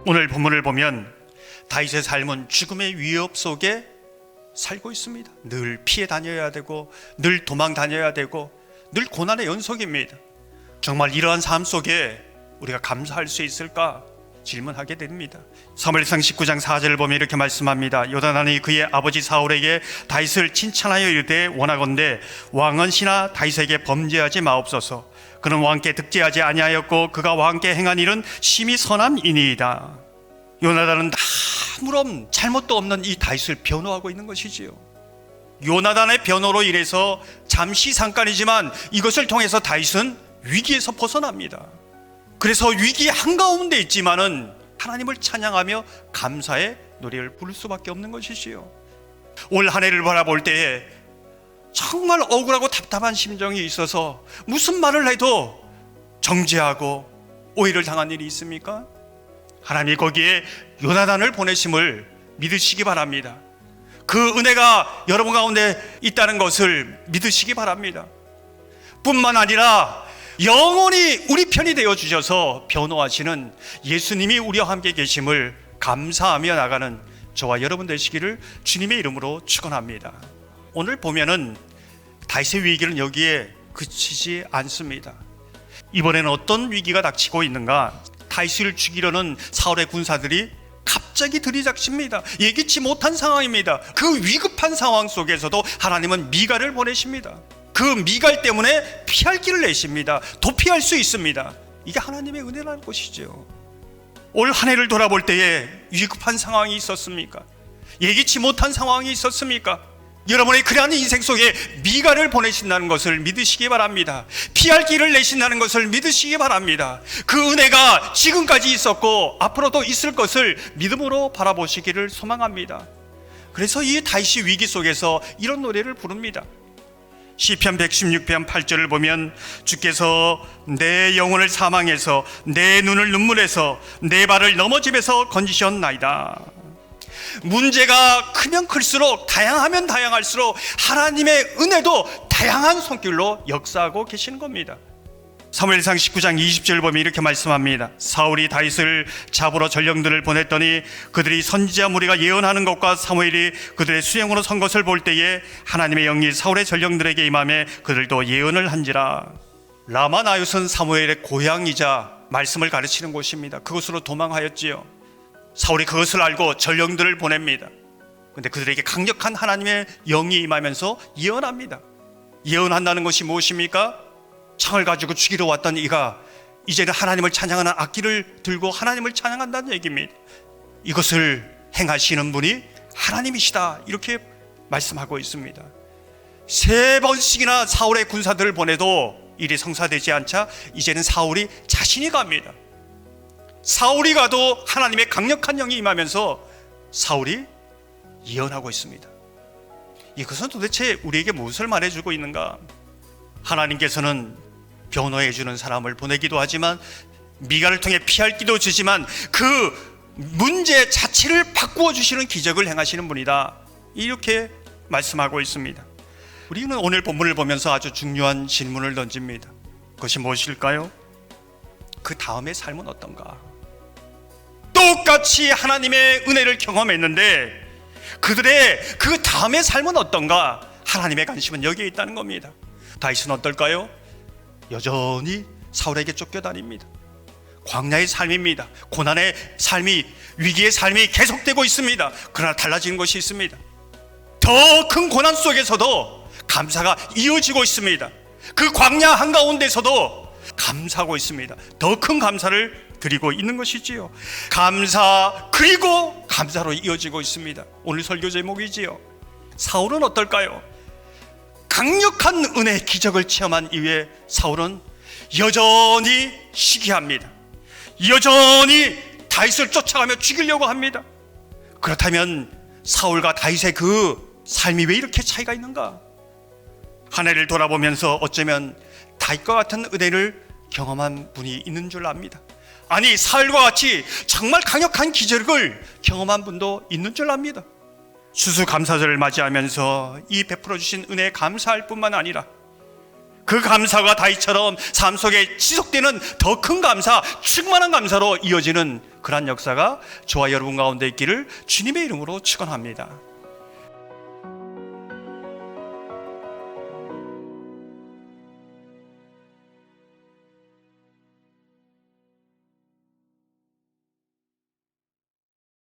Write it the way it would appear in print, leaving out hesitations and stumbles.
오늘 본문을 보면 다윗의 삶은 죽음의 위협 속에 살고 있습니다. 늘 피해 다녀야 되고, 늘 도망 다녀야 되고, 늘 고난의 연속입니다. 정말 이러한 삶 속에 우리가 감사할 수 있을까 질문하게 됩니다. 사무엘상 19장 4절을 보면 이렇게 말씀합니다. 요나단이 그의 아버지 사울에게 다윗을 칭찬하여 이르되 원하건대 왕은 신하 다윗에게 범죄하지 마옵소서. 그는 왕께 득죄하지 아니하였고 그가 왕께 행한 일은 심히 선함이니이다. 요나단은 아무런 잘못도 없는 이 다윗을 변호하고 있는 것이지요. 요나단의 변호로 인해서 잠시 잠깐이지만 이것을 통해서 다윗은 위기에서 벗어납니다. 그래서 위기 한가운데 있지만은 하나님을 찬양하며 감사의 노래를 부를 수밖에 없는 것이지요. 올 한 해를 바라볼 때에 정말 억울하고 답답한 심정이 있어서 무슨 말을 해도 정죄하고 오해를 당한 일이 있습니까? 하나님이 거기에 요나단을 보내심을 믿으시기 바랍니다. 그 은혜가 여러분 가운데 있다는 것을 믿으시기 바랍니다. 뿐만 아니라 영원히 우리 편이 되어 주셔서 변호하시는 예수님이 우리와 함께 계심을 감사하며 나가는 저와 여러분 되시기를 주님의 이름으로 축원합니다. 오늘 보면은 다윗의 위기는 여기에 그치지 않습니다. 이번에는 어떤 위기가 닥치고 있는가? 다윗을 죽이려는 사울의 군사들이 갑자기 들이닥칩니다. 예기치 못한 상황입니다. 그 위급한 상황 속에서도 하나님은 미갈을 보내십니다. 그 미갈 때문에 피할 길을 내십니다. 도피할 수 있습니다. 이게 하나님의 은혜라는 것이죠. 올 한 해를 돌아볼 때에 위급한 상황이 있었습니까? 예기치 못한 상황이 있었습니까? 여러분의 그러한 인생 속에 미갈을 보내신다는 것을 믿으시기 바랍니다. 피할 길을 내신다는 것을 믿으시기 바랍니다. 그 은혜가 지금까지 있었고 앞으로도 있을 것을 믿음으로 바라보시기를 소망합니다. 그래서 이 다윗이 위기 속에서 이런 노래를 부릅니다. 시편 116편 8절을 보면 주께서 내 영혼을 사망해서 내 눈을 눈물에서 내 발을 넘어짐에서 건지셨나이다. 문제가 크면 클수록 다양하면 다양할수록 하나님의 은혜도 다양한 손길로 역사하고 계시는 겁니다. 사무엘상 19장 20절을 보면 이렇게 말씀합니다. 사울이 다윗을 잡으러 전령들을 보냈더니 그들이 선지자 무리가 예언하는 것과 사무엘이 그들의 수행으로 선 것을 볼 때에 하나님의 영이 사울의 전령들에게 임하매 그들도 예언을 한지라. 라마나옅은 사무엘의 고향이자 말씀을 가르치는 곳입니다. 그곳으로 도망하였지요. 사울이 그것을 알고 전령들을 보냅니다. 그런데 그들에게 강력한 하나님의 영이 임하면서 예언합니다. 예언한다는 것이 무엇입니까? 창을 가지고 죽이러 왔던 이가 이제는 하나님을 찬양하는 악기를 들고 하나님을 찬양한다는 얘기입니다. 이것을 행하시는 분이 하나님이시다, 이렇게 말씀하고 있습니다. 3번씩이나 사울의 군사들을 보내도 일이 성사되지 않자 이제는 사울이 자신이 갑니다. 사울이 가도 하나님의 강력한 영이 임하면서 사울이 예언하고 있습니다. 이것은 도대체 우리에게 무엇을 말해주고 있는가? 하나님께서는 변호해 주는 사람을 보내기도 하지만 미갈을 통해 피할 길도 주지만 그 문제 자체를 바꾸어 주시는 기적을 행하시는 분이다, 이렇게 말씀하고 있습니다. 우리는 오늘 본문을 보면서 아주 중요한 질문을 던집니다. 그것이 무엇일까요? 그 다음의 삶은 어떤가? 똑같이 하나님의 은혜를 경험했는데 그들의 그 다음의 삶은 어떤가? 하나님의 관심은 여기에 있다는 겁니다. 다윗은 어떨까요? 여전히 사울에게 쫓겨다닙니다. 광야의 삶입니다. 고난의 삶이, 위기의 삶이 계속되고 있습니다. 그러나 달라지는 것이 있습니다. 더 큰 고난 속에서도 감사가 이어지고 있습니다. 그 광야 한가운데서도 감사하고 있습니다. 더 큰 감사를 드리고 있는 것이지요. 감사 그리고 감사로 이어지고 있습니다. 오늘 설교 제목이지요. 사울은 어떨까요? 강력한 은혜의 기적을 체험한 이후에 사울은 여전히 시기합니다. 여전히 다윗을 쫓아가며 죽이려고 합니다. 그렇다면 사울과 다윗의 그 삶이 왜 이렇게 차이가 있는가? 한 해를 돌아보면서 어쩌면 다윗과 같은 은혜를 경험한 분이 있는 줄 압니다. 아니, 사울과 같이 정말 강력한 기적을 경험한 분도 있는 줄 압니다. 추수감사절을 맞이하면서 이 베풀어 주신 은혜에 감사할 뿐만 아니라 그 감사가 다윗처럼 삶 속에 지속되는 더 큰 감사, 충만한 감사로 이어지는 그러한 역사가 저와 여러분 가운데 있기를 주님의 이름으로 축원합니다.